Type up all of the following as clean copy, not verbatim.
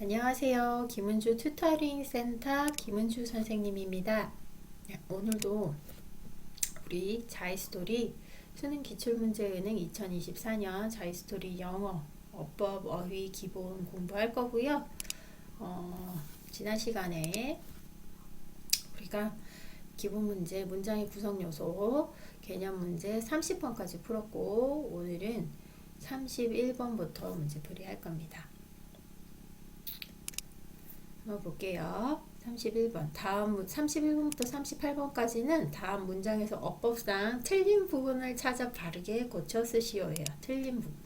안녕하세요. 김은주 튜터링 센터 김은주 선생님입니다. 오늘도 우리 자이스토리 수능 기출문제은행 2024년 자이스토리 영어 어법 어휘 기본 공부할 거고요. 지난 시간에 우리가 기본 문제 문장의 구성 요소 개념 문제 30번까지 풀었고 오늘은 31번부터 문제풀이 할 겁니다. 한번 볼게요. 31번. 다음 31번부터 38번까지는 다음 문장에서 어법상 틀린 부분을 찾아 바르게 고쳐 쓰시오예요. 틀린 부분.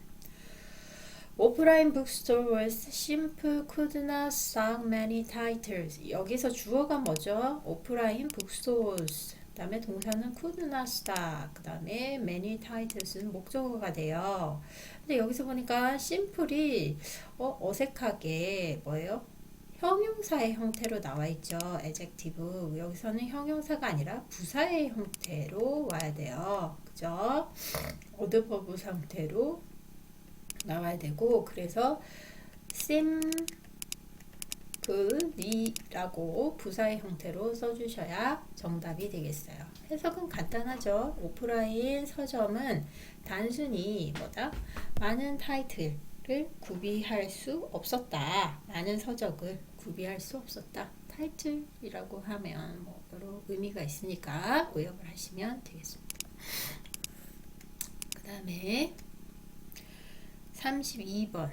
오프라인 북스토어 was simple, could not stock many titles. 여기서 주어가 뭐죠? 오프라인 북스토어스. 그 다음에 동사는 could not stock. 그 다음에 many titles는 목적어가 돼요. 근데 여기서 보니까 simple이 어색하게 뭐예요? 형용사의 형태로 나와 있죠. adjective. 여기서는 형용사가 아니라 부사의 형태로 와야 돼요. 그죠? 어드버브 상태로 나와야 되고, 그래서 simply라고 부사의 형태로 써주셔야 정답이 되겠어요. 해석은 간단하죠. 오프라인 서점은 단순히 뭐다? 많은 타이틀 를 구비할 수 없었다. 많은 서적을 구비할 수 없었다. 타이틀이라고 하면 뭐 여러 의미가 있으니까 오역을 하시면 되겠습니다. 그 다음에 32번.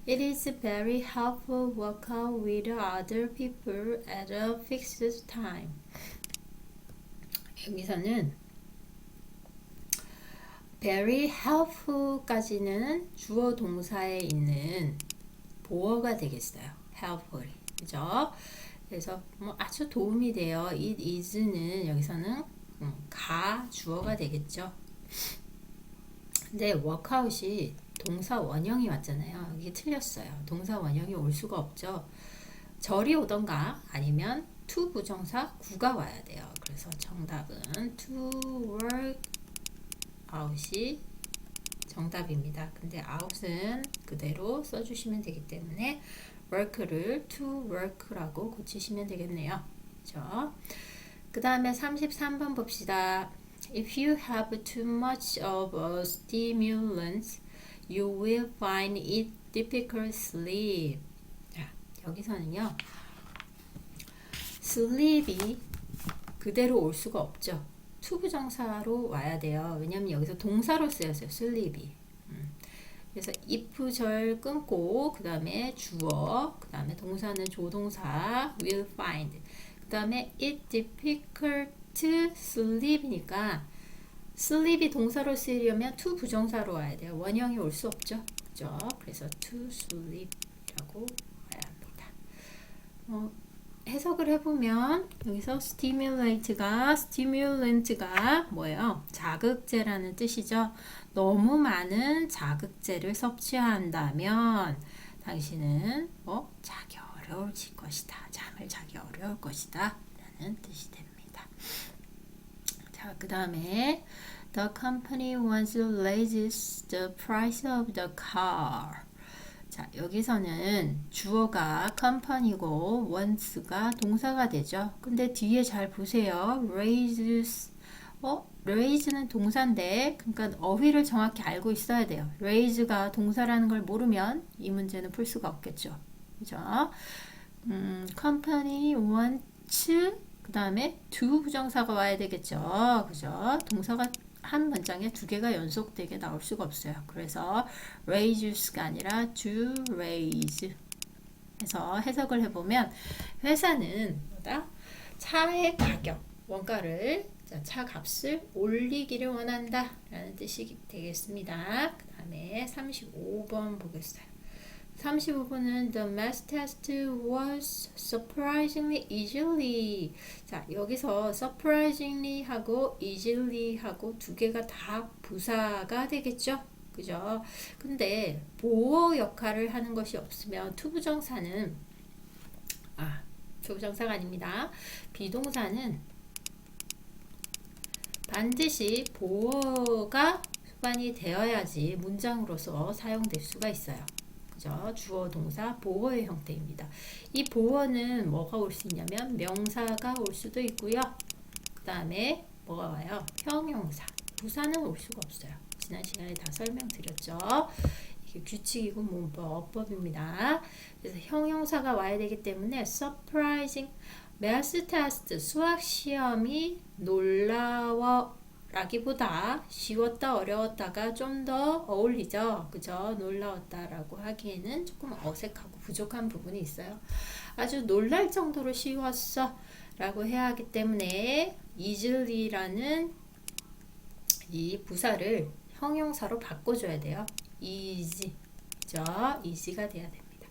It is very helpful work out with other people at a fixed time. 여기서는 very helpful까지는 주어 동사에 있는 보어가 되겠어요. helpful. 그죠? 그래서 뭐 아주 도움이 돼요. it is는 여기서는 가 주어가 되겠죠. 근데 workout이 동사 원형이 왔잖아요. 여기 틀렸어요. 동사 원형이 올 수가 없죠. 절이 오던가 아니면 to 부정사 구가 와야 돼요. 그래서 정답은 to work out이 정답입니다. 근데 out은 그대로 써주시면 되기 때문에 work를 to work라고 고치시면 되겠네요. 그렇죠? 그 다음에 33번 봅시다. If you have too much of a stimulant, you will find it difficult to sleep. 자, 여기서는요. sleep이 그대로 올 수가 없죠. 투부정사로 와야 돼요. 왜냐면 여기서 동사로 쓰였어요. sleep이. 그래서 if 절 끊고 그 다음에 주어 그 다음에 동사는 조동사 will find 그 다음에 it difficult to sleep이니까 sleep이 동사로 쓰이려면 to 부정사로 와야 돼요. 원형이 올 수 없죠. 그죠? 그래서 to sleep라고 와야 합니다. 해석을 해보면 여기서 stimulant가 뭐예요? 자극제라는 뜻이죠. 너무 많은 자극제를 섭취한다면 당신은 자기 어려워질 것이다. 잠을 자기 어려울 것이다. 라는 뜻이 됩니다. 자, 그 다음에 The company wants to raise the price of the car. 자, 여기서는 주어가 company고 wants가 동사가 되죠. 근데 뒤에 잘 보세요. raise는 동사인데 그러니까 어휘를 정확히 알고 있어야 돼요. raise가 동사라는 걸 모르면 이 문제는 풀 수가 없겠죠. 그죠? company wants 그 다음에 to 부정사가 와야 되겠죠. 그죠? 동사가 한 문장에 두 개가 연속되게 나올 수가 없어요. 그래서 raise가 아니라 to raise 해서 해석을 해보면 회사는 뭐다? 차의 가격, 원가를 차 값을 올리기를 원한다 라는 뜻이 되겠습니다. 그 다음에 35번 보겠어요. 35번은 The math test was surprisingly easily. 자, 여기서 surprisingly 하고 easily 하고 두 개가 다 부사가 되겠죠? 그죠? 근데 보어 역할을 하는 것이 없으면 투부정사는 투부정사가 아닙니다. 비동사는 반드시 보어가 수반이 되어야지 문장으로서 사용될 수가 있어요. 그죠? 주어 동사 보어의 형태입니다. 이 보어는 뭐가 올 수 있냐면 명사가 올 수도 있고요. 그 다음에 뭐가 와요? 형용사. 부사는 올 수가 없어요. 지난 시간에 다 설명드렸죠. 이게 규칙이고 문법입니다. 그래서 형용사가 와야 되기 때문에 surprising, math test, 수학 시험이 놀라워 라기보다 쉬웠다 어려웠다가 좀 더 어울리죠. 그죠? 놀라웠다라고 하기에는 조금 어색하고 부족한 부분이 있어요. 아주 놀랄 정도로 쉬웠어 라고 해야 하기 때문에 easily라는 이 부사를 형용사로 바꿔줘야 돼요. easy, 그죠? easy가 돼야 됩니다.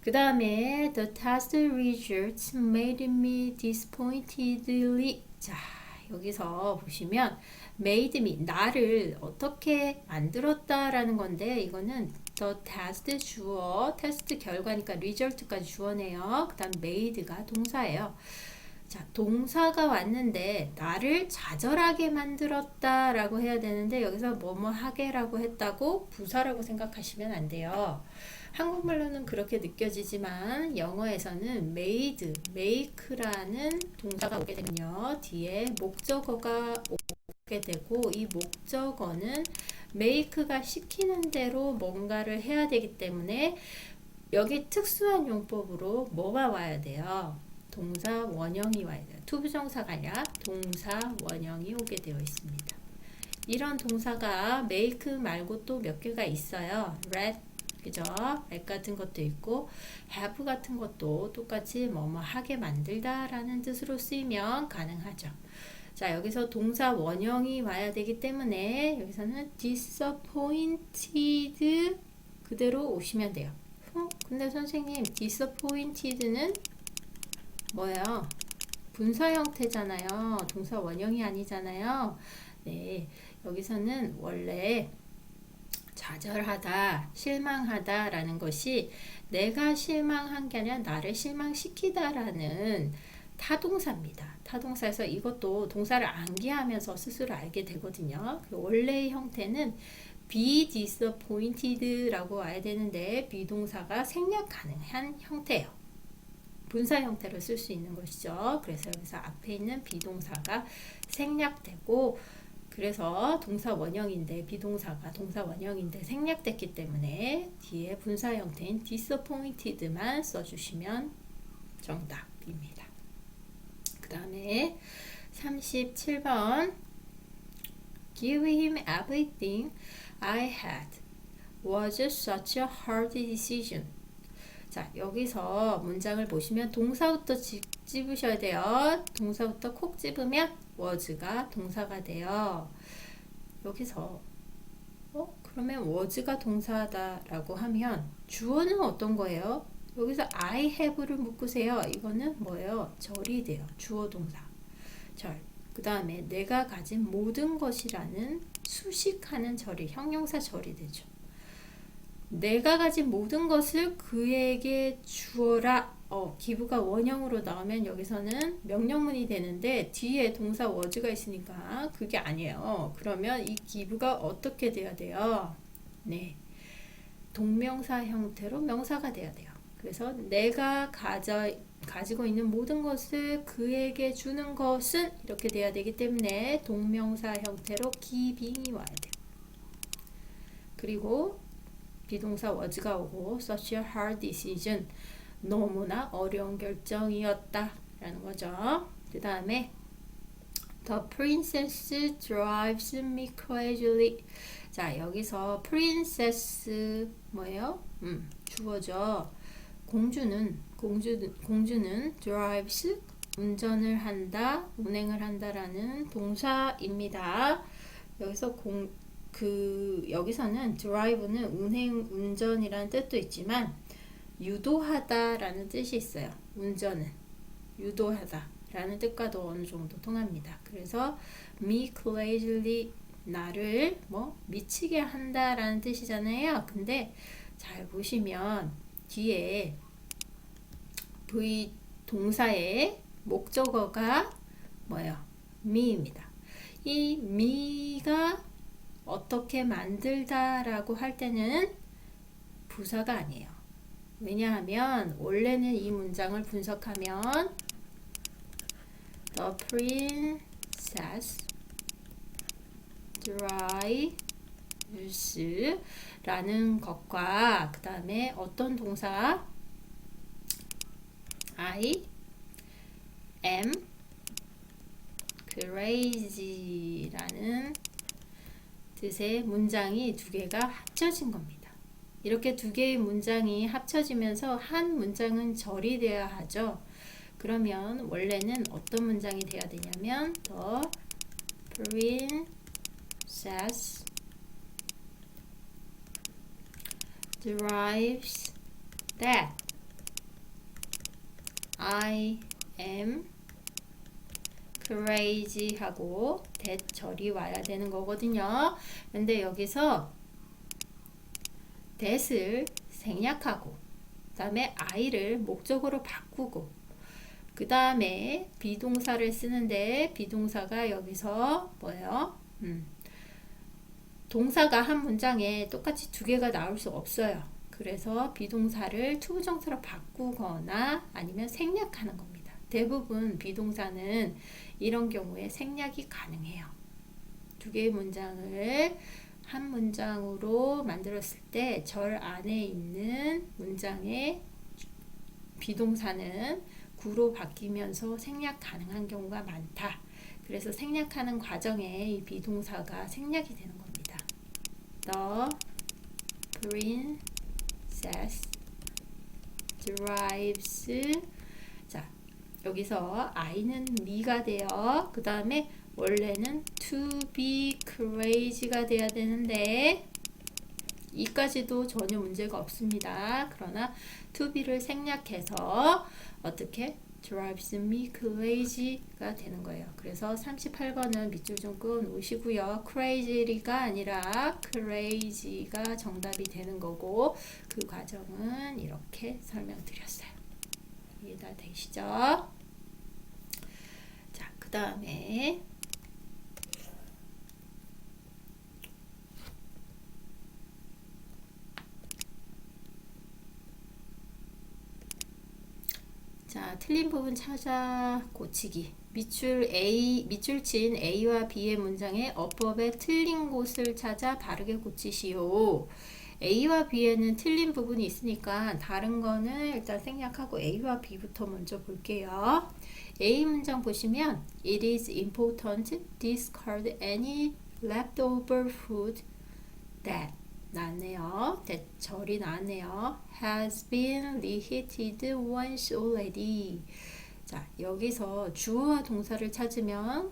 그 다음에 the test results made me disappointedly. 자, 여기서 보시면 made me, 나를 어떻게 만들었다라는 건데 이거는 the test 주어, 테스트 결과니까 result까지 주어네요. 그 다음 made가 동사예요. 자, 동사가 왔는데 나를 좌절하게 만들었다 라고 해야 되는데 여기서 뭐뭐 하게라고 했다고 부사라고 생각하시면 안 돼요. 한국말로는 그렇게 느껴지지만 영어에서는 made, make라는 동사가 오게 되면요. 뒤에 목적어가 오게 되고 이 목적어는 make가 시키는 대로 뭔가를 해야 되기 때문에 여기 특수한 용법으로 뭐가 와야 돼요? 동사 원형이 와야 돼요. 투부정사가 아니라 동사 원형이 오게 되어 있습니다. 이런 동사가 make 말고 또 몇 개가 있어요. read, 그죠? read 같은 것도 있고 have 같은 것도 똑같이 뭐뭐 하게 만들다 라는 뜻으로 쓰이면 가능하죠. 자, 여기서 동사 원형이 와야 되기 때문에 여기서는 disappointed 그대로 오시면 돼요. 근데 선생님 disappointed는 뭐예요? 분사 형태잖아요. 동사 원형이 아니잖아요. 네, 여기서는 원래 좌절하다, 실망하다 라는 것이 내가 실망한 게 아니라 나를 실망시키다라는 타동사입니다. 타동사에서 이것도 동사를 암기하면서 스스로 알게 되거든요. 그 원래의 형태는 be disappointed 라고 와야 되는데 비동사가 생략 가능한 형태예요. 분사 형태로 쓸 수 있는 것이죠. 그래서 여기서 앞에 있는 비동사가 생략되고 그래서 동사 원형인데 비동사가 동사 원형인데 생략됐기 때문에 뒤에 분사 형태인 disappointed만 써주시면 정답입니다. 그 다음에 37번 Give him everything I had was such a hard decision. 자, 여기서 문장을 보시면 동사부터 집으셔야 돼요. 동사부터 콕 집으면 was가 동사가 돼요. 여기서 그러면 was가 동사다 라고 하면 주어는 어떤 거예요? 여기서 I have를 묶으세요. 이거는 뭐예요? 절이 돼요. 주어 동사 절. 그 다음에 내가 가진 모든 것이라는 수식하는 절이 형용사 절이 되죠. 내가 가진 모든 것을 그에게 주어라. 기브가 원형으로 나오면 여기서는 명령문이 되는데 뒤에 동사 was가 있으니까 그게 아니에요. 그러면 이 give가 어떻게 돼야 돼요? 네, 동명사 형태로 명사가 돼야 돼요. 그래서 내가 가지고 있는 모든 것을 그에게 주는 것은 이렇게 돼야 되기 때문에 동명사 형태로 giving이 와야 돼요. 그리고 비동사 was가 오고 such a hard decision 너무나 어려운 결정이었다 라는 거죠. 그 다음에 The princess drives me crazily. 자, 여기서 princess 뭐예요? 주어죠. 공주는 drives 운전을 한다, 운행을 한다라는 동사입니다. 여기서 여기서는 drive는 운전이라는 뜻도 있지만 유도하다라는 뜻이 있어요. 운전은 유도하다라는 뜻과도 어느 정도 통합니다. 그래서 me crazily 나를 미치게 한다라는 뜻이잖아요. 근데 잘 보시면 뒤에 V 동사의 목적어가 뭐예요? me입니다. 이 me가 어떻게 만들다 라고 할 때는 부사가 아니에요. 왜냐하면 원래는 이 문장을 분석하면 The princess drives 라는 것과 그 다음에 어떤 동사 I am crazy 라는 뜻의 문장이 두 개가 합쳐진 겁니다. 이렇게 두 개의 문장이 합쳐지면서 한 문장은 절이 되어야 하죠. 그러면 원래는 어떤 문장이 돼야 되냐면 The princess drives that I am crazy 하고 that 절이 와야 되는 거거든요. 근데 여기서 that을 생략하고 그 다음에 I를 목적어로 바꾸고 그 다음에 비동사를 쓰는데 비동사가 여기서 뭐예요? 동사가 한 문장에 똑같이 두 개가 나올 수 없어요. 그래서 비동사를 투부정사로 바꾸거나 아니면 생략하는 겁니다. 대부분 비동사는 이런 경우에 생략이 가능해요. 두 개의 문장을 한 문장으로 만들었을 때 절 안에 있는 문장의 비동사는 구로 바뀌면서 생략 가능한 경우가 많다. 그래서 생략하는 과정에 이 비동사가 생략이 되는 겁니다. The princess drives. 자, 여기서 I는 me가 돼요. 그 다음에 원래는 to be crazy가 돼야 되는데 이까지도 전혀 문제가 없습니다. 그러나 to be를 생략해서 어떻게 drives me crazy가 되는 거예요. 그래서 38번은 밑줄 좀 끄어 놓으시고요. crazy가 아니라 crazy가 정답이 되는 거고 그 과정은 이렇게 설명드렸어요. 이해가 되시죠? 자, 그 다음에 자, 틀린 부분 찾아 고치기. 밑줄 친 A와 B의 문장의 어법에 틀린 곳을 찾아 바르게 고치시오. A와 B에는 틀린 부분이 있으니까 다른 거는 일단 생략하고 A와 B부터 먼저 볼게요. A 문장 보시면 It is important to discard any leftover food that 나왔네요. that 절이 나왔네요. has been reheated once already. 자, 여기서 주어와 동사를 찾으면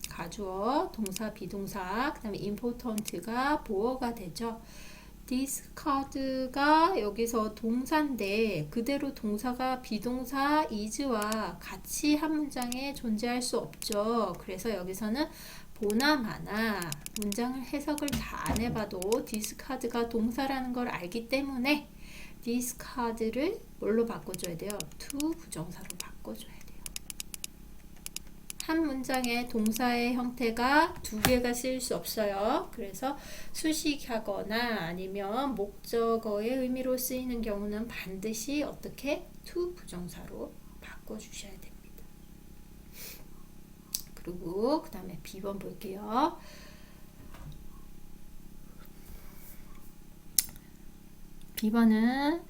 가주어, 동사, 비동사, 그 다음에 important가 보어가 되죠. discard가 여기서 동사인데 그대로 동사가 비동사 is와 같이 한 문장에 존재할 수 없죠. 그래서 여기서는 보나마나 문장을 해석을 다 안 해봐도 discard가 동사라는 걸 알기 때문에 discard를 뭘로 바꿔줘야 돼요? to 부정사로 바꿔줘야 돼요. 한 문장에 동사의 형태가 두 개가 쓰일 수 없어요. 그래서 수식하거나 아니면 목적어의 의미로 쓰이는 경우는 반드시 어떻게? to 부정사로 바꿔주셔야 됩니다. 그리고 그 다음에 B번 볼게요. B번은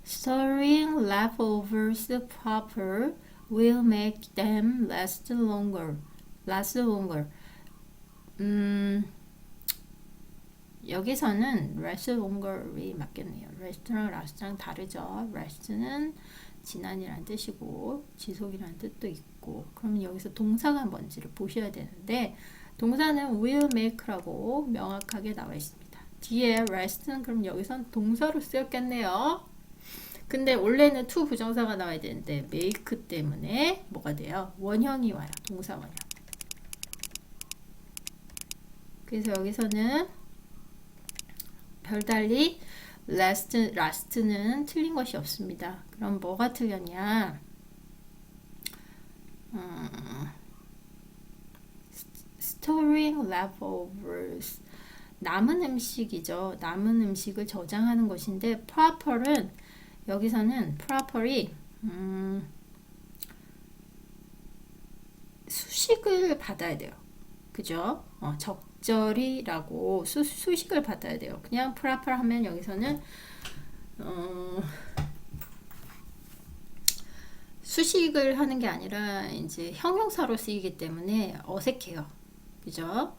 storing leftovers proper will make them last longer. 여기서는 last longer이 맞겠네요. rest랑 last랑 다르죠. rest는 지난이라는 뜻이고 지속이라는 뜻도 있고 그러면 여기서 동사가 뭔지를 보셔야 되는데 동사는 will make라고 명확하게 나와 있습니다. 뒤에 rest는 그럼 여기선 동사로 쓰였겠네요. 근데 원래는 to 부정사가 나와야 되는데 make 때문에 뭐가 돼요? 원형이 와요. 동사 원형. 그래서 여기서는 별달리 last는 틀린 것이 없습니다. 그럼 뭐가 틀렸냐? storing leftovers 남은 음식이죠. 남은 음식을 저장하는 것인데 proper은 여기서는 proper이 수식을 받아야 돼요. 그죠? 적절히라고 수식을 받아야 돼요. 그냥 proper 하면 여기서는 수식을 하는 게 아니라 이제 형용사로 쓰이기 때문에 어색해요. 그죠?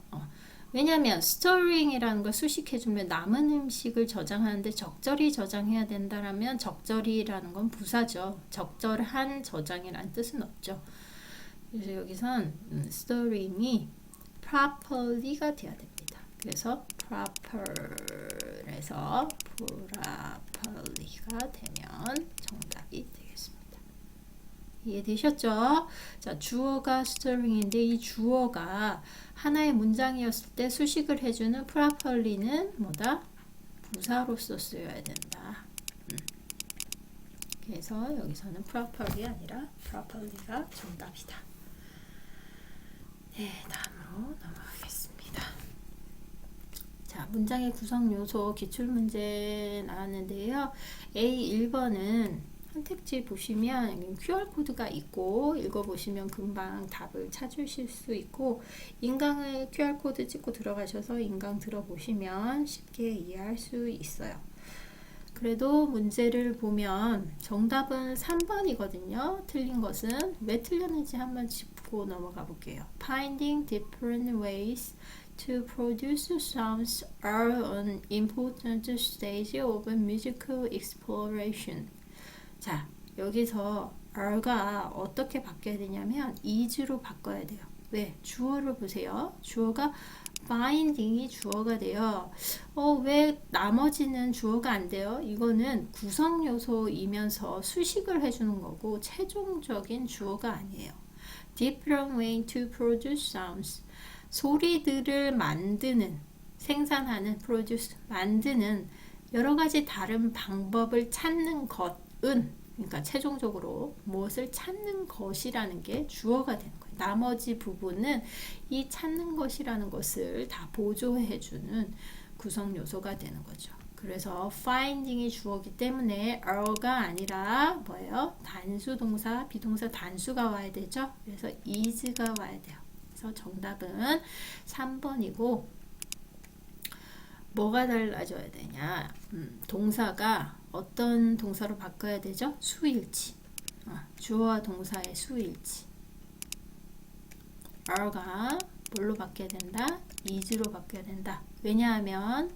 왜냐하면 storing이라는 걸 수식해주면 남은 음식을 저장하는데 적절히 저장해야 된다라면 적절히라는 건 부사죠. 적절한 저장이라는 뜻은 없죠. 그래서 여기선 storing이 properly가 돼야 됩니다. 그래서 proper에서 properly가 되면 정답이 되겠습니다. 이해되셨죠? 자, 주어가 storing인데 이 주어가 하나의 문장이었을 때 수식을 해주는 properly는 뭐다? 부사로서 쓰여야 된다. 그래서 여기서는 properly 아니라 properly가 정답이다. 네, 다음으로 넘어가겠습니다. 자, 문장의 구성 요소 기출문제 나왔는데요. A 1번은 선택지 보시면 QR코드가 있고 읽어보시면 금방 답을 찾으실 수 있고 인강을 QR코드 찍고 들어가셔서 인강 들어보시면 쉽게 이해할 수 있어요. 그래도 문제를 보면 정답은 3번이거든요. 틀린 것은 왜 틀렸는지 한번 짚고 넘어가 볼게요. Finding different ways to produce sounds are an important stage of musical exploration. 자, 여기서 are가 어떻게 바뀌어야 되냐면 is로 바꿔야 돼요. 왜? 주어를 보세요. 주어가 finding이 주어가 돼요. 왜 나머지는 주어가 안 돼요? 이거는 구성 요소이면서 수식을 해주는 거고 최종적인 주어가 아니에요. Different way to produce sounds. 소리들을 만드는, 생산하는, produce, 만드는 여러 가지 다른 방법을 찾는 것은, 그러니까 최종적으로 무엇을 찾는 것이라는 게 주어가 되는 거예요. 나머지 부분은 이 찾는 것이라는 것을 다 보조해주는 구성 요소가 되는 거죠. 그래서 finding이 주어기 때문에 are가 아니라 뭐예요? 단수 동사, 비동사 단수가 와야 되죠. 그래서 is가 와야 돼요. 그래서 정답은 3번이고 뭐가 달라져야 되냐? 동사가 어떤 동사로 바꿔야 되죠? 수일치. 주어와 동사의 수일치. are가 뭘로 바뀌어야 된다? is로 바뀌어야 된다. 왜냐하면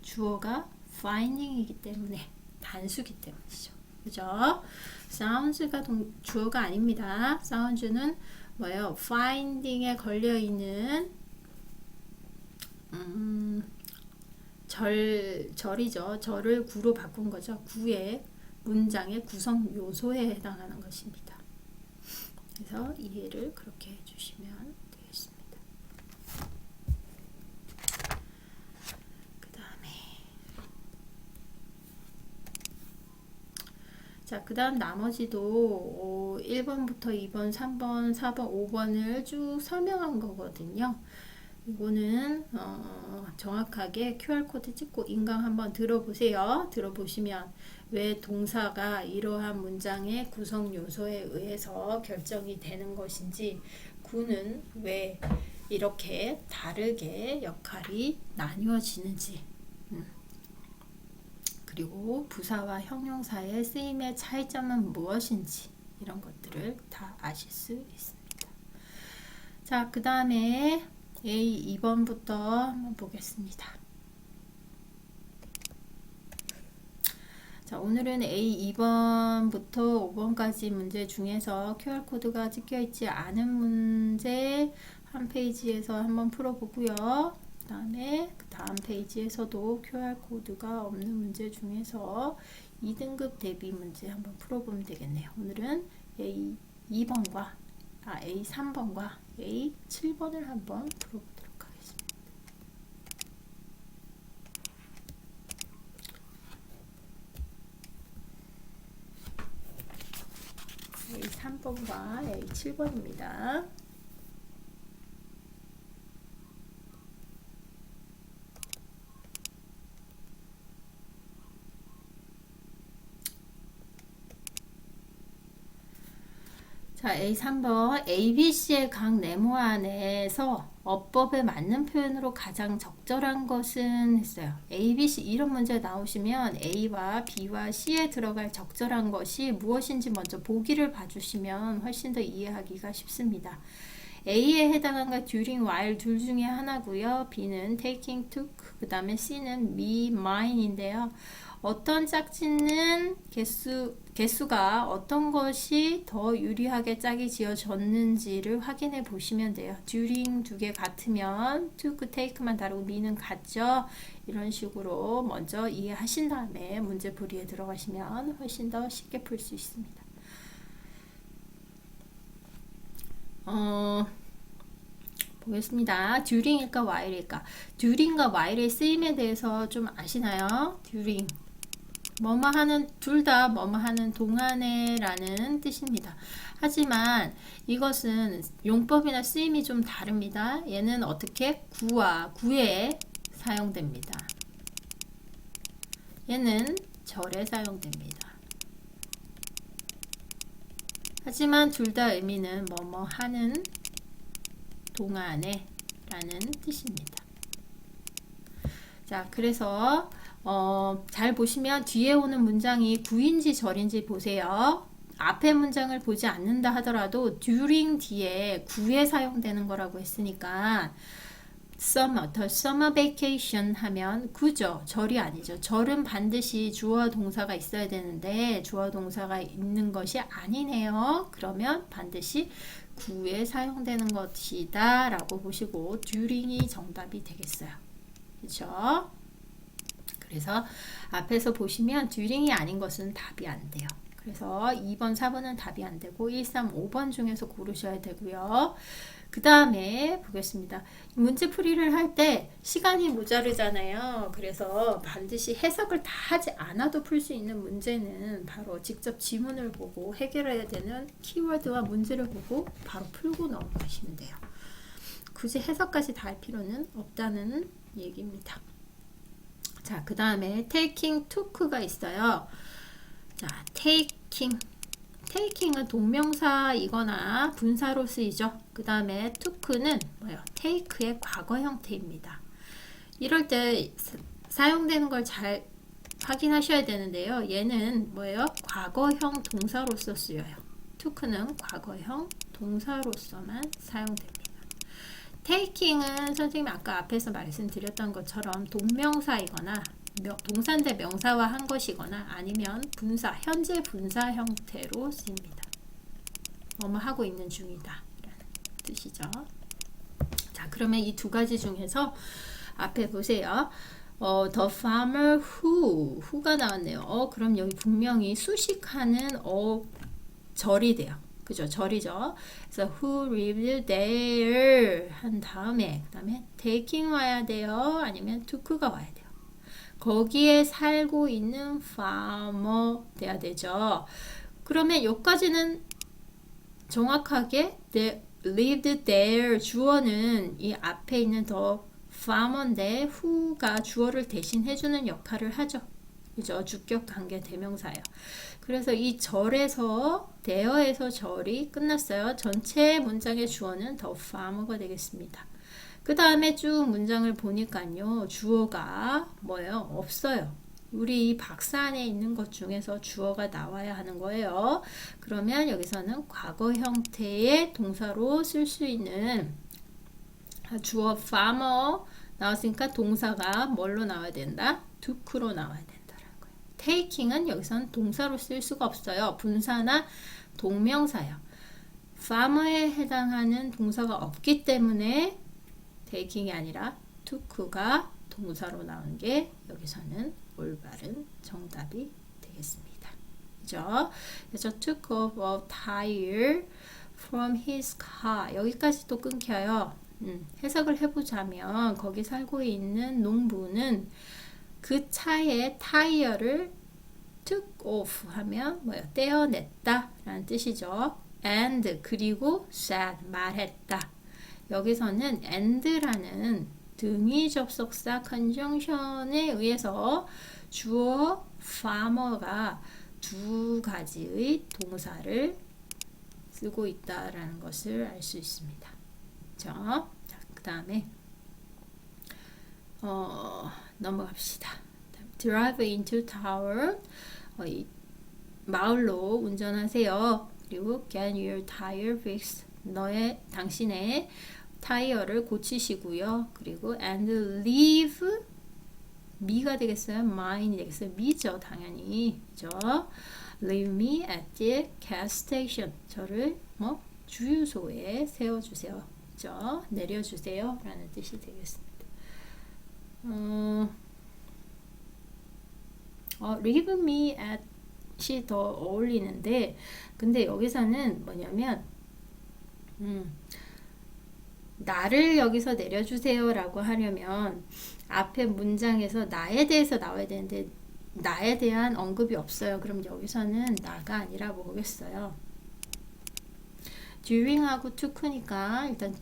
주어가 finding이기 때문에 단수기 때문이죠. 그죠? sounds가 주어가 아닙니다. sounds는 뭐예요? finding에 걸려있는 절이죠. 절을 구로 바꾼 거죠. 구의 문장의 구성 요소에 해당하는 것입니다. 그래서 이해를 그렇게 해주시면 되겠습니다. 그 다음에 자, 그 다음 나머지도 1번부터 2번, 3번, 4번, 5번을 쭉 설명한 거거든요. 이거는 정확하게 QR코드 찍고 인강 한번 들어보세요. 들어보시면 왜 동사가 이러한 문장의 구성 요소에 의해서 결정이 되는 것인지, 구는 왜 이렇게 다르게 역할이 나뉘어지는지, 그리고 부사와 형용사의 쓰임의 차이점은 무엇인지 이런 것들을 다 아실 수 있습니다. 자, 그 다음에 A 2번부터 한번 보겠습니다. 자, 오늘은 A 2번부터 5번까지 문제 중에서 QR코드가 찍혀 있지 않은 문제 한 페이지에서 한번 풀어보고요. 그 다음에 그 다음 페이지에서도 QR코드가 없는 문제 중에서 2등급 대비 문제 한번 풀어보면 되겠네요. 오늘은 A 2번과 A 3번과 A 7번을 한번 풀어보도록 하겠습니다. A 3번과 A 7번입니다. 자, A3번 ABC의 각 네모 안에서 어법에 맞는 표현으로 가장 적절한 것은 했어요. ABC 이런 문제 나오시면 A와 B와 C에 들어갈 적절한 것이 무엇인지 먼저 보기를 봐주시면 훨씬 더 이해하기가 쉽습니다. A에 해당한 건 during, while 둘 중에 하나고요. B는 taking, took, 그 다음에 C는 me, mine인데요. 어떤 짝짓는 개수가 어떤 것이 더 유리하게 짝이 지어졌는지를 확인해 보시면 돼요. during 두 개 같으면 took, take만 다르고 me는 같죠. 이런 식으로 먼저 이해하신 다음에 문제 풀이에 들어가시면 훨씬 더 쉽게 풀 수 있습니다. 보겠습니다. during일까 while일까? during과 while의 쓰임에 대해서 좀 아시나요? during 뭐뭐 하는 둘 다 뭐뭐 하는 동안에 라는 뜻입니다. 하지만 이것은 용법이나 쓰임이 좀 다릅니다. 얘는 어떻게? 구와 구에 사용됩니다. 얘는 절에 사용됩니다. 하지만 둘 다 의미는 뭐뭐 하는 동안에 라는 뜻입니다. 자, 그래서 잘 보시면 뒤에 오는 문장이 구인지 절인지 보세요. 앞에 문장을 보지 않는다 하더라도 during 뒤에 구에 사용되는 거라고 했으니까 the summer vacation 하면 구죠. 절이 아니죠. 절은 반드시 주어와 동사가 있어야 되는데 주어와 동사가 있는 것이 아니네요. 그러면 반드시 구에 사용되는 것이다 라고 보시고 during이 정답이 되겠어요. 그렇죠? 그래서 앞에서 보시면 during이 아닌 것은 답이 안 돼요. 그래서 2번, 4번은 답이 안 되고 1, 3, 5번 중에서 고르셔야 되고요. 그 다음에 보겠습니다. 문제 풀이를 할 때 시간이 모자르잖아요. 그래서 반드시 해석을 다 하지 않아도 풀 수 있는 문제는 바로 직접 지문을 보고 해결해야 되는 키워드와 문제를 보고 바로 풀고 넘어가시면 돼요. 굳이 해석까지 다 할 필요는 없다는 얘기입니다. 자, 그 다음에 taking, took가 있어요. 자, taking은 동명사이거나 분사로 쓰이죠. 그 다음에 took는 뭐예요? take의 과거 형태입니다. 이럴 때 사용되는 걸 잘 확인하셔야 되는데요. 얘는 뭐예요? 과거형 동사로서 쓰여요. took는 과거형 동사로서만 사용됩니다. taking은 선생님이 아까 앞에서 말씀드렸던 것처럼 동명사이거나 동사인데 명사화 한 것이거나 아니면 분사, 현재 분사 형태로 쓰입니다. 뭐뭐 하고 있는 중이다 라는 뜻이죠. 자, 그러면 이 두 가지 중에서 앞에 보세요. the farmer who가 나왔네요. 그럼 여기 분명히 수식하는 절이 돼요. 그죠? 절이죠. 그래서 who lived there 한 다음에 그 다음에 taking 와야 돼요. 아니면 took가 와야 돼요. 거기에 살고 있는 farmer 돼야 되죠. 그러면 여기까지는 정확하게 lived there 주어는 이 앞에 있는 the farmer인데 who가 주어를 대신 해주는 역할을 하죠. 그죠? 주격 관계 대명사예요. 그래서 이 절에서 there에서 절이 끝났어요. 전체 문장의 주어는 the farmer가 되겠습니다. 그 다음에 쭉 문장을 보니까요. 주어가 뭐예요? 없어요. 우리 이 박스 안에 있는 것 중에서 주어가 나와야 하는 거예요. 그러면 여기서는 과거 형태의 동사로 쓸 수 있는 주어 farmer 나왔으니까 동사가 뭘로 나와야 된다? took로 나와야 된다라는 거예요. taking은 여기서는 동사로 쓸 수가 없어요. 분사나 동명사예요. farmer에 해당하는 동사가 없기 때문에 taking이 아니라 took가 동사로 나온 게 여기서는 올바른 정답이 되겠습니다. 그죠? 그래서 took off a tire from his car 여기까지 또 끊겨요. 해석을 해보자면 거기 살고 있는 농부는 그 차의 타이어를 took off 하면 뭐예요? 떼어냈다 라는 뜻이죠. and 그리고 said 말했다. 여기서는 and라는 등위 접속사 컨정션에 의해서 주어 farmer가 두 가지의 동사를 쓰고 있다라는 것을 알 수 있습니다. 자, 그 다음에 넘어갑시다. Drive into town. 이 마을로 운전하세요. 그리고 get your tire fixed. 당신의 타이어를 고치시고요. 그리고 and leave me가 되겠어요? mine이 되겠어요? me죠, 당연히. 그죠? Leave me at the gas station. 저를 주유소에 세워주세요. 그죠? 내려주세요. 라는 뜻이 되겠습니다. leave me at이 더 어울리는데, 근데 여기서는 뭐냐면, 나를 여기서 내려주세요 라고 하려면 앞에 문장에서 나에 대해서 나와야 되는데 나에 대한 언급이 없어요. 그럼 여기서는 나가 아니라 뭐겠어요? during하고 took니까 일단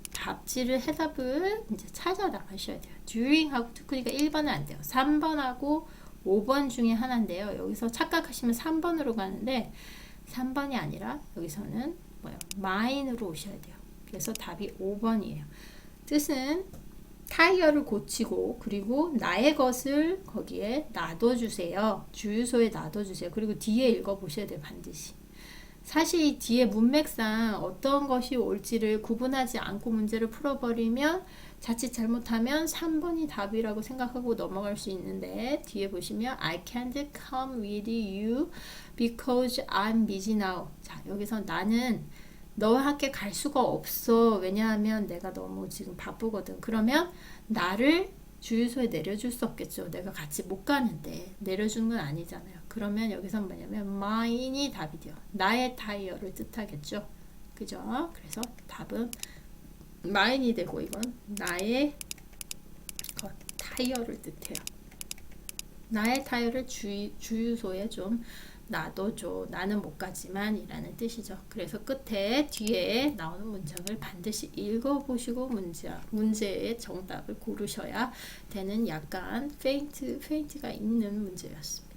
해답을 이제 찾아 나가셔야 돼요. during하고 took니까 1번은 안 돼요. 3번하고 5번 중에 하나인데요. 여기서 착각하시면 3번으로 가는데 3번이 아니라 여기서는 mine으로 오셔야 돼요. 그래서 답이 5번이에요. 뜻은 타이어를 고치고 그리고 나의 것을 거기에 놔둬주세요. 주유소에 놔둬주세요. 그리고 뒤에 읽어보셔야 돼요. 반드시. 사실 이 뒤에 문맥상 어떤 것이 올지를 구분하지 않고 문제를 풀어버리면 자칫 잘못하면 3번이 답이라고 생각하고 넘어갈 수 있는데 뒤에 보시면 I can't come with you because I'm busy now. 자, 여기서 나는 너와 함께 갈 수가 없어. 왜냐하면 내가 너무 지금 바쁘거든. 그러면 나를 주유소에 내려줄 수 없겠죠. 내가 같이 못 가는데 내려주는 건 아니잖아요. 그러면 여기서 뭐냐면 mine이 답이 돼요. 나의 타이어를 뜻하겠죠. 그죠? 그래서 답은 mine이 되고 이건 나의 타이어를 뜻해요. 나의 타이어를 주유소에 좀 놔둬줘. 나는 못 가지만 이라는 뜻이죠. 그래서 뒤에 나오는 문장을 반드시 읽어보시고 문제의 정답을 고르셔야 되는 약간 페인트가 있는 문제였습니다.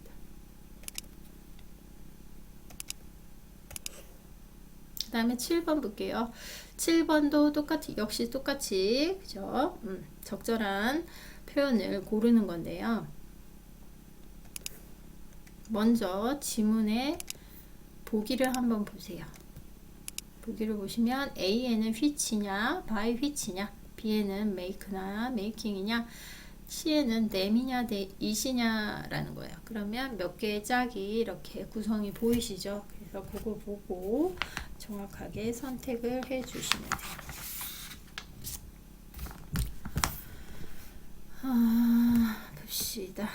그 다음에 7번 볼게요. 7번도 역시 똑같이 그죠? 적절한 표현을 고르는 건데요. 먼저 지문의 보기를 한번 보세요. 보기를 보시면 A에는 which냐, by which냐, B에는 make나 making이냐, C에는 them이냐, it이냐 라는 거예요. 그러면 몇 개의 짝이 이렇게 구성이 보이시죠? 그래서 그거 보고 정확하게 선택을 해 주시면 돼요. 봅시다.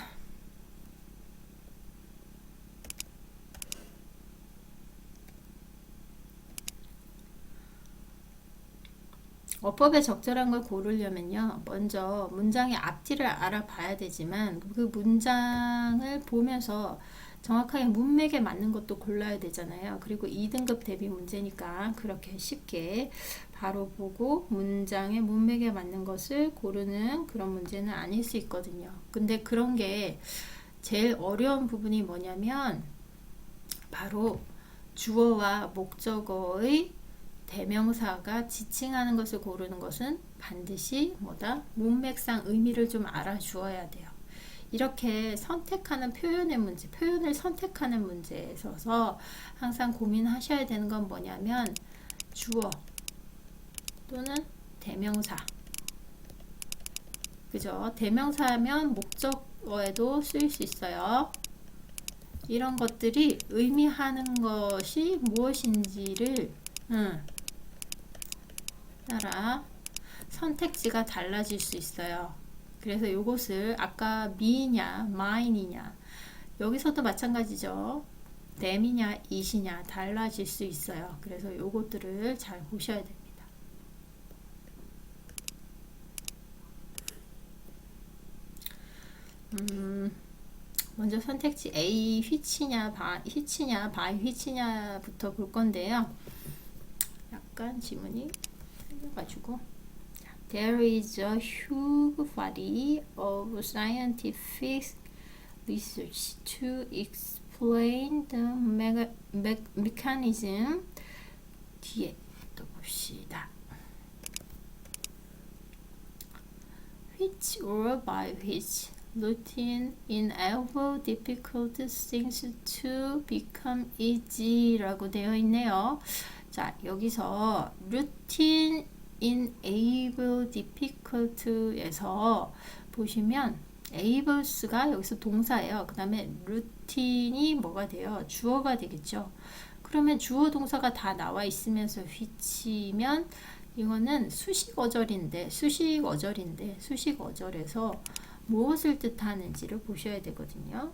어법에 적절한 걸 고르려면요. 먼저 문장의 앞뒤를 알아봐야 되지만 그 문장을 보면서 정확하게 문맥에 맞는 것도 골라야 되잖아요. 그리고 2등급 대비 문제니까 그렇게 쉽게 바로 보고 문장의 문맥에 맞는 것을 고르는 그런 문제는 아닐 수 있거든요. 근데 그런 게 제일 어려운 부분이 뭐냐면 바로 주어와 목적어의 대명사가 지칭하는 것을 고르는 것은 반드시 문맥상 의미를 좀 알아주어야 돼요. 이렇게 선택하는 표현을 선택하는 문제에 있어서 항상 고민하셔야 되는 건 뭐냐면 주어 또는 대명사. 그죠? 대명사하면 목적어에도 쓰일 수 있어요. 이런 것들이 의미하는 것이 무엇인지를 따라 선택지가 달라질 수 있어요. 그래서 이것을 아까 me이냐 mine이냐 여기서도 마찬가지죠. them이냐 it이냐 달라질 수 있어요. 그래서 요것들을 잘 보셔야 됩니다. 먼저 선택지 A which냐 by which냐부터 볼 건데요. 약간 지문이 생겨가지고 There is a huge body of scientific research to explain the mechanism 뒤에 또 봅시다. which or by which routine enable difficult things to become easy 라고 되어 있네요. 자, 여기서 routine enable difficult에서 보시면 ables가 여기서 동사예요. 그 다음에 routine이 뭐가 돼요? 주어가 되겠죠. 그러면 주어 동사가 다 나와 있으면서 which면 이거는 수식 어절인데 수식 어절에서 무엇을 뜻하는지를 보셔야 되거든요.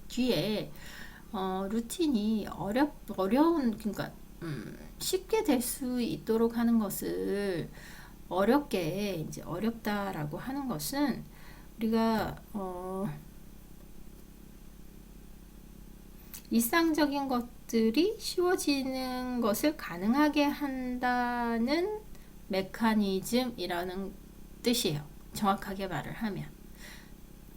뒤에 루틴이 어려운 그러니까 쉽게 될 수 있도록 하는 것을 어렵게 이제 어렵다라고 하는 것은 우리가 일상적인 것들이 쉬워지는 것을 가능하게 한다는 메커니즘이라는 뜻이에요. 정확하게 말을 하면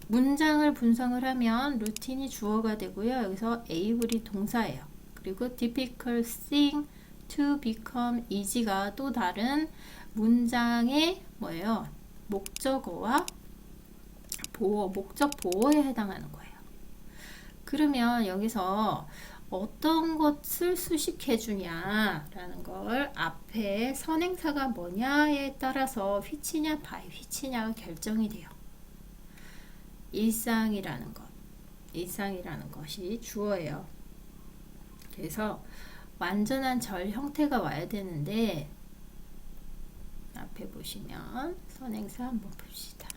문장을 분석을 하면 루틴이 주어가 되고요. 여기서 able이 동사예요. 그리고 difficult thing to become easy가 또 다른 문장의 뭐예요? 목적어와 보어, 목적 보어에 해당하는 거예요. 그러면 여기서 어떤 것을 수식해 주냐라는 걸 앞에 선행사가 뭐냐에 따라서 which냐 by which냐가 결정이 돼요. 일상이라는 것이 주어예요. 그래서 완전한 절 형태가 와야 되는데 앞에 보시면 선행사 한번 봅시다.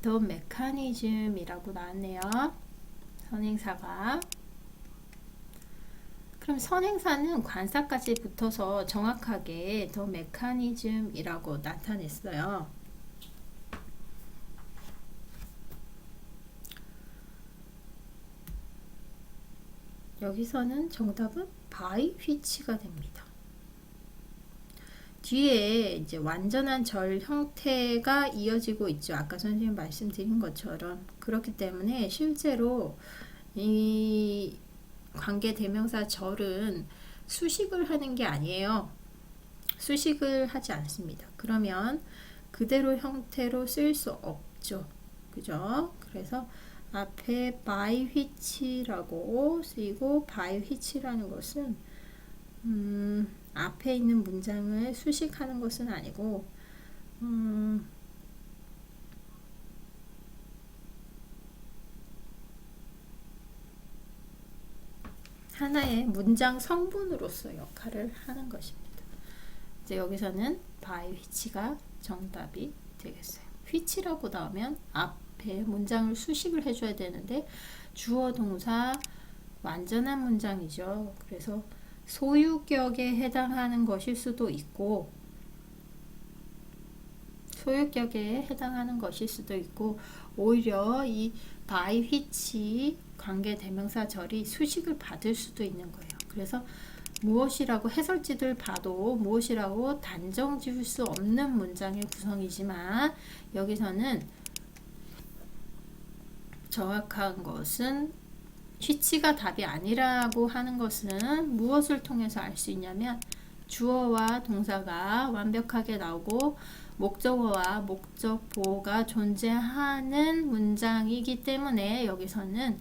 The mechanism이라고 나왔네요. 선행사가. 그럼 선행사는 관사까지 붙어서 정확하게 the mechanism이라고 나타냈어요. 여기서는 정답은 by which가 됩니다. 뒤에 이제 완전한 절 형태가 이어지고 있죠. 아까 선생님 말씀드린 것처럼. 그렇기 때문에 실제로 이 관계 대명사 절은 수식을 하는 게 아니에요. 수식을 하지 않습니다. 그러면 그대로 형태로 쓸 수 없죠. 그죠? 그래서 앞에 by which라고 쓰이고 by which라는 것은 앞에 있는 문장을 수식하는 것은 아니고 하나의 문장 성분으로서 역할을 하는 것입니다. 이제 여기서는 by which가 정답이 되겠어요. which라고 나오면 앞에 문장을 수식을 해줘야 되는데 주어 동사 완전한 문장이죠. 그래서 소유격에 해당하는 것일 수도 있고 오히려 이 by which 관계 대명사 절이 수식을 받을 수도 있는 거예요. 그래서 무엇이라고 해설지들 봐도 무엇이라고 단정 지을 수 없는 문장의 구성이지만 여기서는 정확한 것은 which가 답이 아니라고 하는 것은 무엇을 통해서 알 수 있냐면 주어와 동사가 완벽하게 나오고 목적어와 목적 보호가 존재하는 문장이기 때문에 여기서는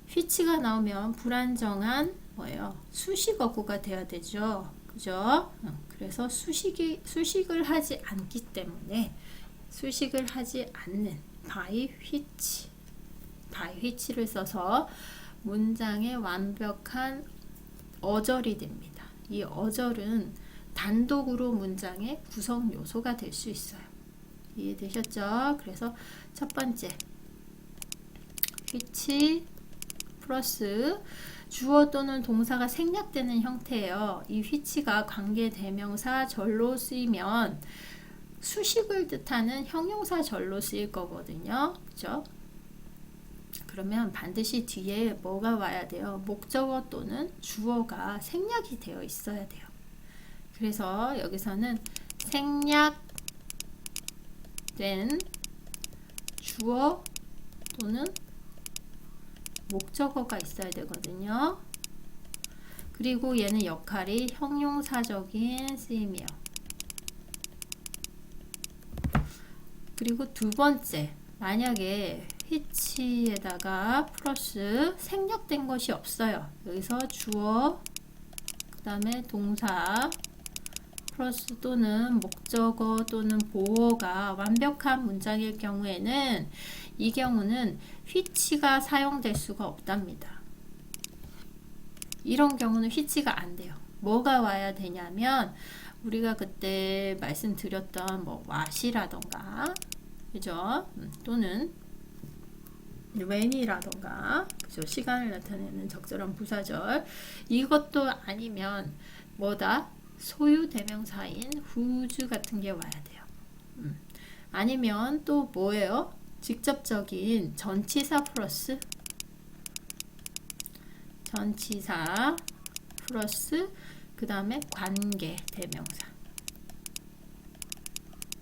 which가 나오면 불안정한 뭐예요? 수식어구가 되어야 되죠. 그죠? 그래서 수식을 하지 않기 때문에 수식을 하지 않는 by which를 써서 문장의 완벽한 어절이 됩니다. 이 어절은 단독으로 문장의 구성 요소가 될 수 있어요. 이해되셨죠? 그래서 첫 번째 which 플러스 주어 또는 동사가 생략되는 형태예요. 이 which가 관계 대명사 절로 쓰이면 수식을 뜻하는 형용사 절로 쓰일 거거든요. 그죠? 그러면 반드시 뒤에 뭐가 와야 돼요? 목적어 또는 주어가 생략이 되어 있어야 돼요. 그래서 여기서는 생략된 주어 또는 목적어가 있어야 되거든요. 그리고 얘는 역할이 형용사적인 쓰임이에요. 그리고 두 번째, 만약에 which에다가 플러스 생략된 것이 없어요. 여기서 주어, 그 다음에 동사, 플러스 또는 목적어 또는 보어가 완벽한 문장일 경우에는 이 경우는 which가 사용될 수가 없답니다. 이런 경우는 which가 안 돼요. 뭐가 와야 되냐면 우리가 그때 말씀드렸던 뭐 what이라던가 그죠? 또는 when이라던가 그죠? 시간을 나타내는 적절한 부사절 이것도 아니면 뭐다? 소유 대명사인 whose 같은 게 와야 돼요. 아니면 또 뭐예요? 직접적인 전치사 플러스 전치사 플러스 그 다음에 관계 대명사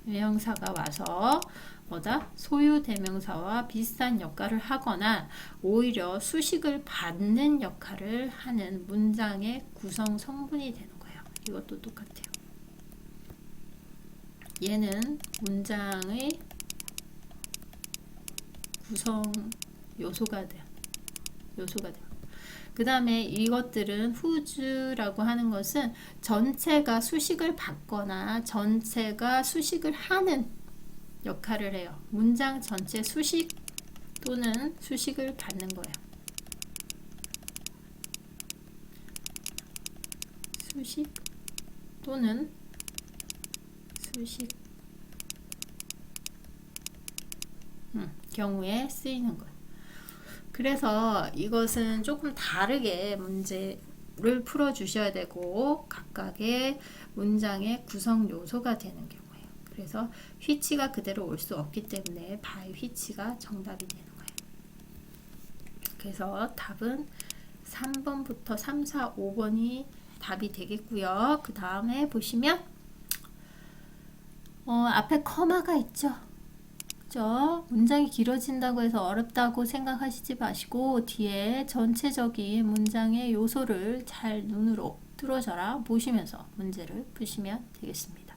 대명사가 와서 뭐다? 소유 대명사와 비슷한 역할을 하거나 오히려 수식을 받는 역할을 하는 문장의 구성 성분이 되는 거예요. 이것도 똑같아요. 얘는 문장의 구성 요소가 돼요. 그 다음에 이것들은 whose라고 하는 것은 전체가 수식을 받거나 전체가 수식을 하는 역할을 해요. 문장 전체 수식 또는 수식을 받는 거예요. 수식 또는 수식 경우에 쓰이는 거예요. 그래서 이것은 조금 다르게 문제를 풀어 주셔야 되고 각각의 문장의 구성 요소가 되는 경우예요. 그래서 which가 그대로 올 수 없기 때문에 by which가 정답이 되는 거예요. 그래서 답은 3번부터 3, 4, 5번이 답이 되겠고요. 그 다음에 보시면 앞에 커마가 있죠. 그죠? 문장이 길어진다고 해서 어렵다고 생각하시지 마시고 뒤에 전체적인 문장의 요소를 잘 눈으로 뚫어져라 보시면서 문제를 푸시면 되겠습니다.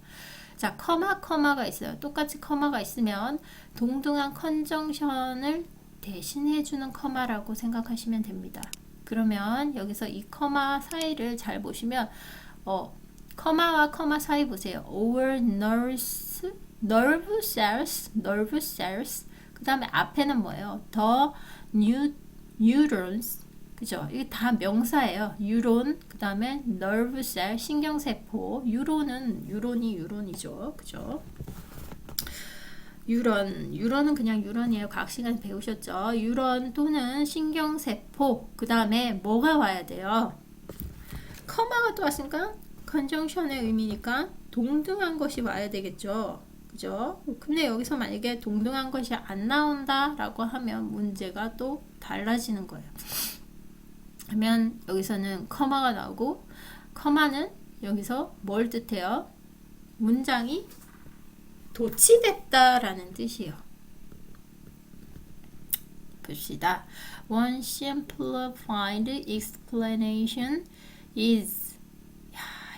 자, 커마가 있어요. 똑같이 커마가 있으면 동등한 컨정션을 대신해주는 커마라고 생각하시면 됩니다. 그러면 여기서 이 커마 사이를 잘 보시면 커마와 커마 사이 보세요. over nerve cells 그 다음에 앞에는 뭐예요? the neurons 그죠? 이게 다 명사예요. 뉴론 그 다음에 nerve cell 신경세포 유론이죠. 그죠? 유런은 그냥 유런이에요. 과학 시간에 배우셨죠? 유런 또는 신경세포 그 다음에 뭐가 와야 돼요? 커마가 또 왔으니까 컨정션의 의미니까 동등한 것이 와야 되겠죠. 그죠? 근데 여기서 만약에 동등한 것이 안 나온다 라고 하면 문제가 또 달라지는 거예요. 그러면 여기서는 커마가 나오고 커마는 여기서 뭘 뜻해요? 문장이 도치됐다라는 뜻이에요. 봅시다. One simplified explanation is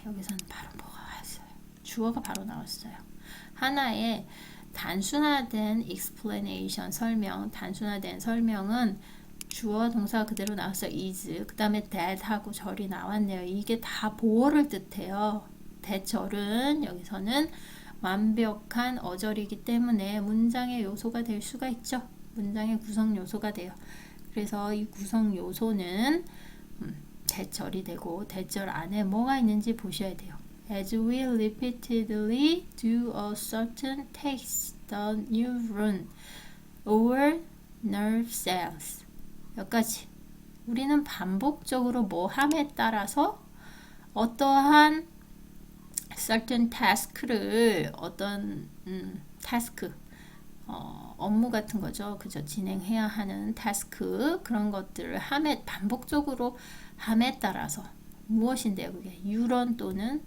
여기서는 바로 뭐가 왔어요? 주어가 바로 나왔어요. 하나의 단순화된 explanation 단순화된 설명은 주어 동사 그대로 나왔어요. is 그 다음에 that 하고 절이 나왔네요. 이게 다 보어를 뜻해요. that 절은 여기서는 완벽한 어절이기 때문에 문장의 요소가 될 수가 있죠. 문장의 구성 요소가 돼요. 그래서 이 구성 요소는 대절이 되고 대절 안에 뭐가 있는지 보셔야 돼요. As we repeatedly do a certain task, the neuron or nerve cells 여기까지 우리는 반복적으로 뭐 함에 따라서 어떠한 certain task를 어떤 task 업무 같은 거죠. 그죠? 진행해야 하는 task 그런 것들을 반복적으로 함에 따라서 무엇인데요? 그게 뉴런 또는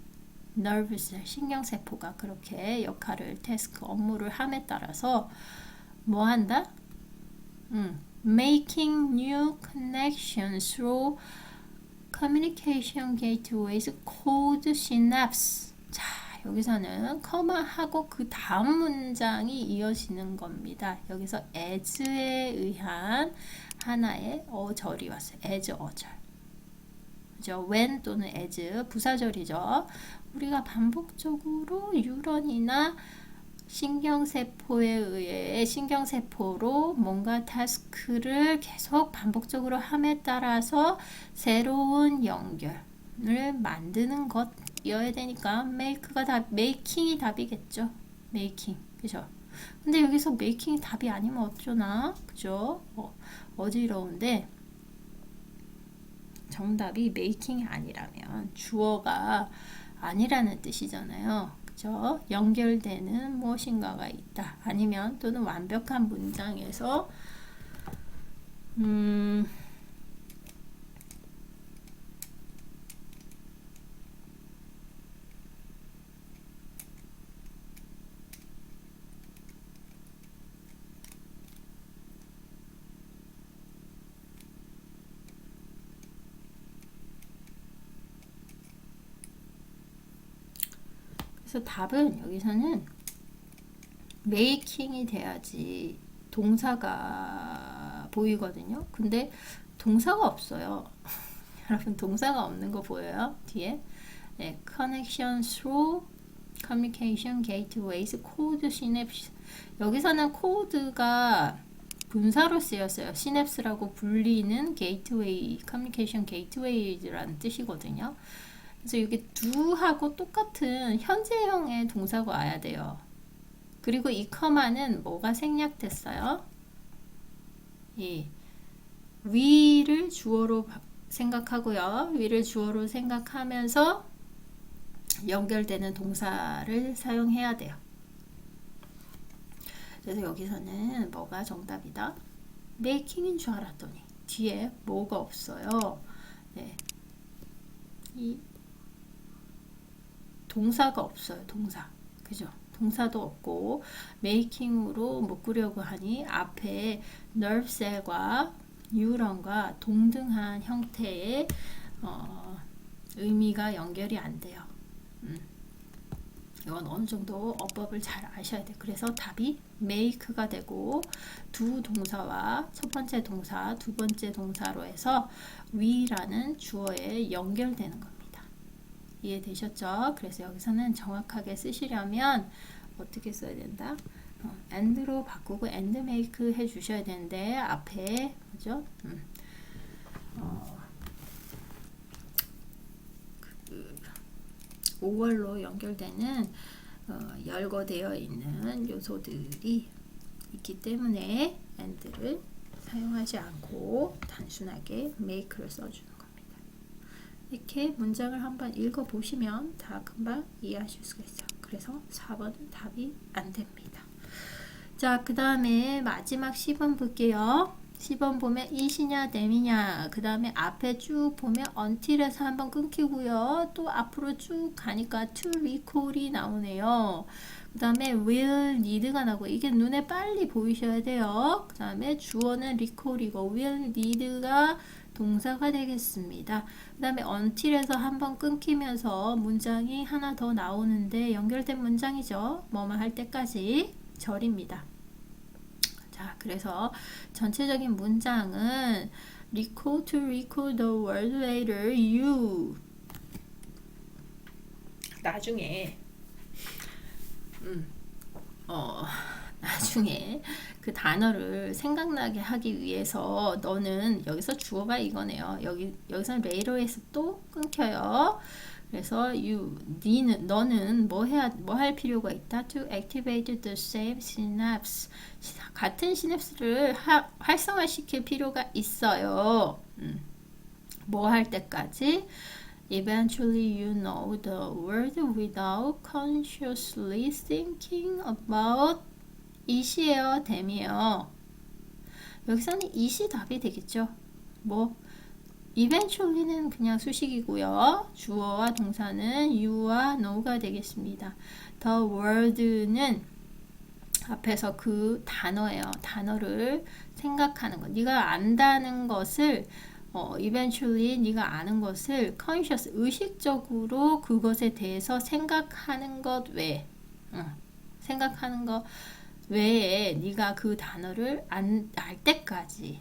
nerve cell 신경세포가 그렇게 역할을 task 업무를 함에 따라서 뭐 한다? making new connections through communication gateways called synapse. 자, 여기서는 커마하고 그 다음 문장이 이어지는 겁니다. 여기서 as에 의한 하나의 어절이 왔어요. as 어절. 그죠? when 또는 as 부사절이죠. 우리가 반복적으로 뉴런이나 신경세포에 의해 신경세포로 뭔가 타스크를 계속 반복적으로 함에 따라서 새로운 연결을 만드는 것이어야 되니까 makeing이 답이겠죠. making. 그죠? 근데 여기서 making이 답이 아니면 어쩌나? 그죠? 어지러운데 정답이 making이 아니라면 주어가 아니라는 뜻이잖아요. 그죠? 연결되는 무엇인가가 있다. 아니면 또는 완벽한 문장에서 그래서 답은 여기서는 making이 돼야지 동사가 보이거든요. 근데 동사가 없어요. 여러분 동사가 없는 거 보여요? 뒤에 네, connection through communication gateways code synapse. 여기서는 code가 분사로 쓰였어요. 시냅스라고 불리는 게이트웨이, 커뮤니케이션 게이트웨이라는 뜻이거든요. 그래서 여기 do하고 똑같은 현재형의 동사가 와야 돼요. 그리고 이 커마는 뭐가 생략됐어요? 예. 위를 주어로 생각하고요. 위를 주어로 생각하면서 연결되는 동사를 사용해야 돼요. 그래서 여기서는 뭐가 정답이다? making인 줄 알았더니 뒤에 뭐가 없어요. 네. 이 동사가 없어요. 동사. 그죠? 동사도 없고 making으로 묶으려고 하니 앞에 nerve cell과 뉴런과 동등한 형태의 의미가 연결이 안 돼요. 이건 어느 정도 어법을 잘 아셔야 돼요. 그래서 답이 make가 되고 두 동사와 첫 번째 동사, 두 번째 동사로 해서 we라는 주어에 연결되는 겁니다. 이해되셨죠? 그래서 여기서는 정확하게 쓰시려면 어떻게 써야 된다? and로 바꾸고 and make 해 주셔야 되는데 앞에 그죠? 5월로 연결되는 열거되어 있는 요소들이 있기 때문에 and를 사용하지 않고 단순하게 make를 써주는 겁니다. 이렇게 문장을 한번 읽어보시면 다 금방 이해하실 수가 있어요. 그래서 4번은 답이 안 됩니다. 자, 그 다음에 마지막 10번 볼게요. 10번 보면 it이냐 them이냐, 그 다음에 앞에 쭉 보면 until에서 한번 끊기고요. 또 앞으로 쭉 가니까 to recall이 나오네요. 그 다음에 will, need가 나고 이게 눈에 빨리 보이셔야 돼요. 그 다음에 주어는 recall이고 will, need가 동사가 되겠습니다. 그 다음에 until에서 한번 끊기면서 문장이 하나 더 나오는데 연결된 문장이죠. 뭐뭐 할 때까지 절입니다. 자, 그래서 전체적인 문장은 recall to recall the word later you 나중에 나중에 그 단어를 생각나게 하기 위해서 너는 여기서 주어가 이거네요. 여기서는 later에서 또 끊겨요. 그래서 너는 뭐 할 필요가 있다? To activate the same synapse. 같은 시냅스를 활성화시킬 필요가 있어요. 뭐 할 때까지? Eventually you know the word without consciously thinking about it이에요, them이에요. 여기서는 it이 답이 되겠죠. 뭐 eventually는 그냥 수식이고요. 주어와 동사는 you와 know가 되겠습니다. The word는 앞에서 그 단어예요. 단어를 생각하는 것. 네가 안다는 것을 eventually 네가 아는 것을 conscious 의식적으로 그것에 대해서 생각하는 것 외에 생각하는 것 외에 네가 그 단어를 알 때까지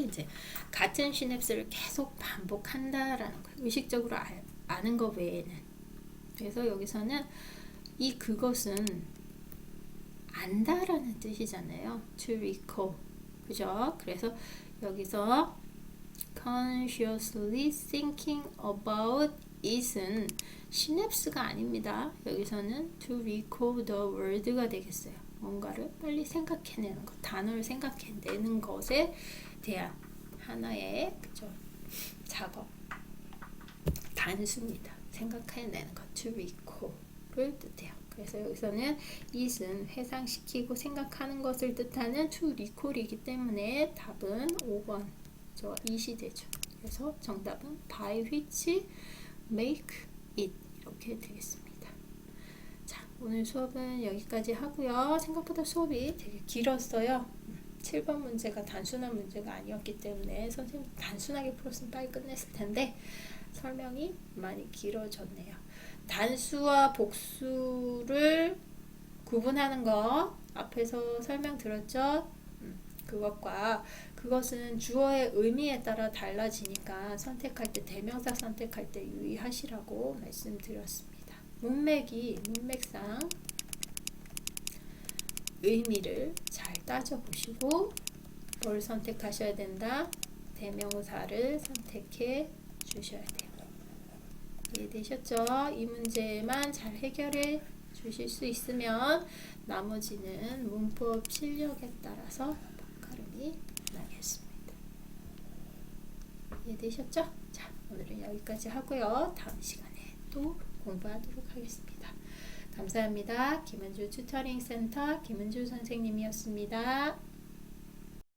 이제 같은 시냅스를 계속 반복한다라는 거예요. 의식적으로 아는 것 외에는. 그래서 여기서는 그것은 안다라는 뜻이잖아요. to recall. 그죠? 그래서 여기서 consciously thinking about it은 시냅스가 아닙니다. 여기서는 to recall the word가 되겠어요. 뭔가를 빨리 생각해내는 것, 단어를 생각해내는 것에 대한 하나의 그죠? 작업, 단수입니다. 생각해내는 것, to recall을 뜻해요. 그래서 여기서는 it은 회상시키고 생각하는 것을 뜻하는 to recall이기 때문에 답은 5번 it이 되죠. 그래서 정답은 by which make it 이렇게 되겠습니다. 자, 오늘 수업은 여기까지 하고요. 생각보다 수업이 되게 길었어요. 7번 문제가 단순한 문제가 아니었기 때문에 선생님 단순하게 풀었으면 빨리 끝냈을 텐데 설명이 많이 길어졌네요. 단수와 복수를 구분하는 것 앞에서 설명드렸죠. 그것은 주어의 의미에 따라 달라지니까 선택할 때 대명사 선택할 때 유의하시라고 말씀드렸습니다. 문맥상 의미를 잘 따져보시고 뭘 선택하셔야 된다? 대명사를 선택해 주셔야 돼요. 이해되셨죠? 이 문제만 잘 해결해 주실 수 있으면 나머지는 문법 실력에 따라서 발음이 나겠습니다. 이해되셨죠? 자, 오늘은 여기까지 하고요. 다음 시간에 또 공부하도록 하겠습니다. 감사합니다. 김은주 튜터링 센터 김은주 선생님이었습니다.